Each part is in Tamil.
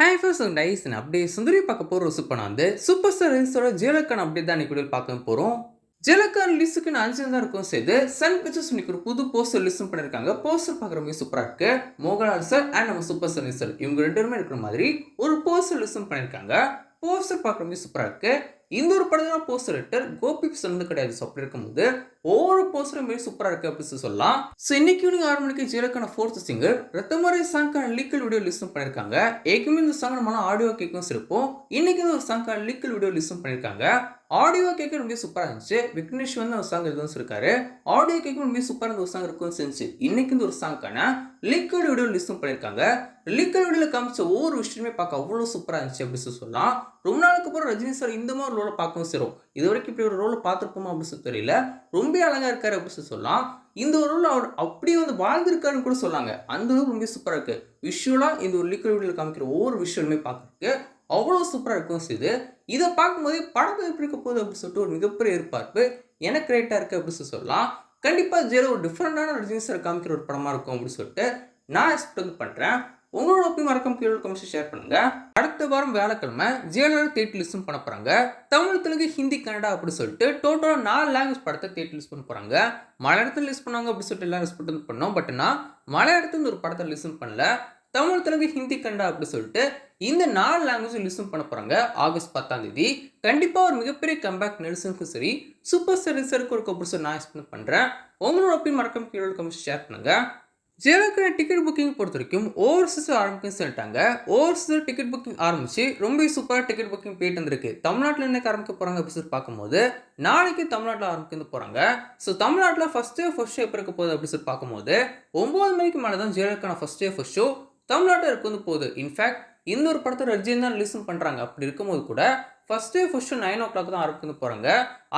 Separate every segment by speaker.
Speaker 1: ஹாய் ஃபர்ஸ்ட் டைஸ் அப்படியே சுந்தரி பார்க்க போகிற சூப்பர் வந்து சூப்பர் ஸ்டார் ரிலீஸோட ஜெயலலிதா அப்டேட் தான் இன்னைக்கு பார்க்க போகிறோம். ஜெயலலிதா ரிலீஸுக்கு 5 தான் இருக்கும் சேர்த்து சன் பிக்சர்ஸ் இன்னைக்கு ஒரு புது போஸ்டர் ரிலீஸ் பண்ணியிருக்காங்க. போஸ்டர் பார்க்குற மாதிரி சூப்பராக இருக்கு. மோகன்லால் சார் அண்ட் நம்ம சூப்பர் ஸ்டார் சார் இவங்க 2 பேருமே இருக்கிற மாதிரி ஒரு போஸ்டர் ரிலீஸ் பண்ணியிருக்காங்க. போஸ்டர் பார்க்குற மாதிரி சூப்பராக இருக்கு. இந்த ஒரு படத்துல போஸ்டர் ரைட்டர் கோபி சொன்னது கிடையாது. ஸோ அப்படி இருக்கும்போது ஒவ்வொரு போஸ்டரும் மாரி சூப்பராக இருக்கு அப்படின்னு சொல்லலாம். ஸோ இன்னைக்கு ஈவினிங் 6 மணிக்கு ஜெயலலிதான 4th single ரத்தமறை சாங்கான lethal video list பண்ணியிருக்காங்க. ஏற்கனவே இந்த சாங் நம்மளால ஆடியோ கேட்கும் இருப்போம். இன்னைக்கு ஒரு சாங்கான லீக்கல் வீடியோ லிஸ்ட் பண்ணியிருக்காங்க. ஆடியோ கேட்க ரொம்ப சூப்பராக இருந்துச்சு. விக்னேஷ் வந்து ஒரு சாங் எதுவும் இருக்காரு. ஆடியோ கேட்க ரொம்ப சூப்பராக இருந்த ஒரு சாங் இருக்கும் செஞ்சு இன்னைக்கு இந்த ஒரு சாங்கான லீக்கல் வீடியோ லிஸ்ட் பண்ணியிருக்காங்க. லீக்கல் வீடியோவில் காமிச்ச ஒவ்வொரு விஷயமே பார்க்க அவ்வளோ சூப்பராக இருந்துச்சு அப்படின்னு சொல்லலாம். ரொம்ப நாளுக்கு அப்புறம் ரஜினி சார் இந்த மாதிரி ரோலை பார்க்கவும் சேரும். இது வரைக்கும் இப்படி ஒரு ரோலை பார்த்துருப்போமா அப்படின்னு சொல்லி தெரியல. ரொம்ப அழகா இருக்காரு அப்படின்னு சொல்லலாம். இந்த ஒரு ரோல் அவர் அப்படியே வந்து வாழ்ந்திருக்காருன்னு கூட சொல்லாங்க. அந்த அளவுக்கு ரொம்ப சூப்பராக இருக்கு. விஷுவலா இந்த ஒரு லிக்விட் வீடியோவில் காமிக்கிற ஒவ்வொரு விஷுவலுமே பார்க்கறதுக்கு அவ்வளோ சூப்பராக இருக்கும் செய்து. இதை பார்க்கும்போது படத்தை எப்படி இருக்க போகுது அப்படின்னு சொல்லிட்டு ஒரு மிகப்பெரிய எதிர்பார்ப்பு எனக்கு கிரியேட்டாக இருக்கு அப்படின்னு சொல்லலாம். கண்டிப்பாக ஜெயில ஒரு டிஃப்ரெண்டான ரஜினி சார் காமிக்கிற ஒரு படமா இருக்கும் அப்படின்னு சொல்லிட்டு நான் எக்ஸ்பெக்ட் பண்றேன். உங்களோட ஒப்பீனியன் மறக்காம கீழே கமெண்ட்ஸ் ஷேர் பண்ணுங்க. அடுத்த வாரம் வியாழக்கிழமை ஜிஎல்ஆர் தேட்டர் லிஸ்ட் பண்ண போறாங்க. தமிழ், தெலுங்கு, ஹிந்தி, கன்னடா அப்படி சொல்லிட்டு டோட்டலா 4 லாங்குவேஜ் படத்தை தேட்டர் லிஸ்ட் பண்ண போறாங்க. மலையாளத்தில் லிஸ்ட் பண்ணாங்க அப்படி சொல்லிட்டு எல்லாரும் ரெஸ்பெக்ட் பண்ணோம். பட் நான் மலையாளத்துல ஒரு படத்தை லிஸ்ட் பண்ணல. தமிழ், தெலுங்கு, ஹிந்தி, கன்னடா அப்படி சொல்லிட்டு இந்த 4 லாங்குவேஜ் லிஸ்ட் பண்ண போறாங்க. ஆகஸ்ட் 10ஆம் தேதி கண்டிப்பா ஒரு மிகப்பெரிய கம்பேக் நெல்சனுக்கும் சரி சூப்பர் ஸ்டார் ரிசர்க்கு ஒரு கப்புள் நான் எக்ஸ்பிளைன் பண்றேன். உங்களோட ஒப்பீனியன் மறக்காம கீழே கமெண்ட்ஸ் ஷேர் பண்ணுங்க. ஜெயலலிதா டிக்கெட் புக்கிங் பொறுத்த வரைக்கும் ஓவர்சீஸ் ஆரம்பிக்குன்னு சொல்லிட்டாங்க. ஓவர்சீஸ் டிக்கெட் புக்கிங் ஆரம்பிச்சு ரொம்ப சூப்பராக டிக்கெட் புக்கிங் போயிட்டு இருந்திருக்கு. தமிழ்நாட்டில் என்ன ஆரம்பிக்க போறாங்க அப்படின்னு பார்க்கும்போது நாளைக்கு தமிழ்நாட்டில் ஆரம்பிக்க போறாங்க. ஸோ தமிழ்நாட்டில் ஃபர்ஸ்ட் ஷோ எப்போ இருக்க போகுது அப்படின்னு சொல்லி பார்க்கும்போது 9 மணிக்கு மேலே தான் ஜெயலலிதான ஃபர்ஸ்ட் ஷோ தமிழ்நாட்டில் இருக்கு போகுது. இன்ஃபேக்ட் இந்த ஒரு படத்தை ரஜினி தான் லிசன் பண்றாங்க. அப்படி இருக்கும்போது கூட ஃபர்ஸ்ட் ஷோ 9 o'clock தான் ஆரம்பிக்க போறாங்க.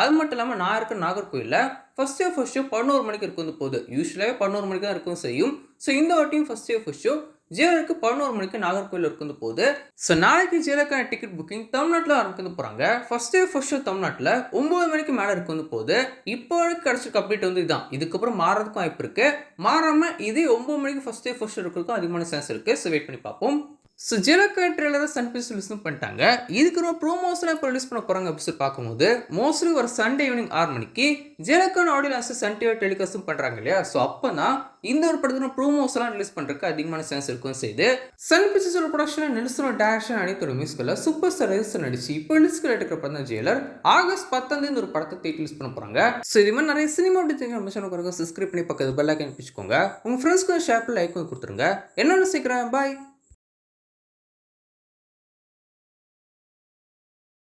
Speaker 1: அது மட்டும் இல்லாமல் நான் இருக்க நாகர்கோயிலில் ஃபர்ஸ்ட் ஷோ 11 மணிக்கு இருக்கு போகுது. யூஸ்வலாகவே 11 மணிக்கு தான் இருக்கும் செய்யும். ஸோ இந்த வாட்டியும் ஃபர்ஸ்ட் ஷோ ஜெயலலிதாக்கு 11 மணிக்கு நாகர்கோயில் இருக்கு போகுது. ஸோ நாளைக்கு ஜெயலலிதா டிக்கெட் புக்கிங் தமிழ்நாட்டில் ஆரம்பிக்க போறாங்க. ஃபர்ஸ்ட் ஷோ தமிழ்நாட்டில் 9 மணிக்கு மேலே இருக்கு போகுது. இப்போ வரைக்கும் கிடைச்சிருக்க அப்டேட் வந்து இதுதான். இதுக்கப்புறம் மாறதுக்கும் வாய்ப்பு இருக்கு. மாறாம இதே 9 மணிக்கு ஃபர்ஸ்ட் ஷோ இருக்கிறதுக்கும் அதிகமான சான்ஸ் இருக்கு. ஸோ வெயிட் பண்ணி பார்ப்போம். ஸோ ஜெயலலிதா ட்ரெய்லரை சன் பிக்சர்ஸ் ரிலீஸ் பண்ணிட்டாங்க. இதுக்கு ரொம்ப ப்ரோமோஸ்லாம் இப்போ ரிலீஸ் பண்ண போகிறாங்க அப்படின்னு சொல்லி பார்க்கும்போது மோஸ்ட்லி ஒரு சண்டே ஈவினிங் 6 மணிக்கு Jayalalithaa audio launch Sun TV டெலிகாஸ்டும் பண்ணுறாங்க இல்லையா. ஸோ அப்போ தான் இந்த ஒரு படத்தில் ப்ரோமோஸ்லாம் ரிலீஸ் பண்ணுறதுக்கு அதிகமான சான்ஸ் இருக்கும் செய்து. சன் பிக்சர்ஸோட ப்ரொடக்ஷன் நெல்சனோட டேரக்ஷன் அனைத்து மியூசிக்கில் சூப்பர் ஸ்டார் ரிலீஸ் நடிச்சு இப்போ ரிலீஸ்க்கு எடுக்கிற படம் தான் ஜெயலர். ஆகஸ்ட் 10ஆம் தேதி ஒரு படத்தை தேட்டர் ரிலீஸ் பண்ண போகிறாங்க. ஸோ இது மாதிரி நிறைய சினிமா அப்படி சப்ஸ்கிரைப் பண்ணி பக்கத்து பெல் ஐக்கன் பிடிச்சிக்கோங்க. உங்கள் ஃப்ரெண்ட்ஸ்க்கு ஷேர் லைக் கொடுத்துருங்க. என்னென்ன சீக்கிரம் பாய்.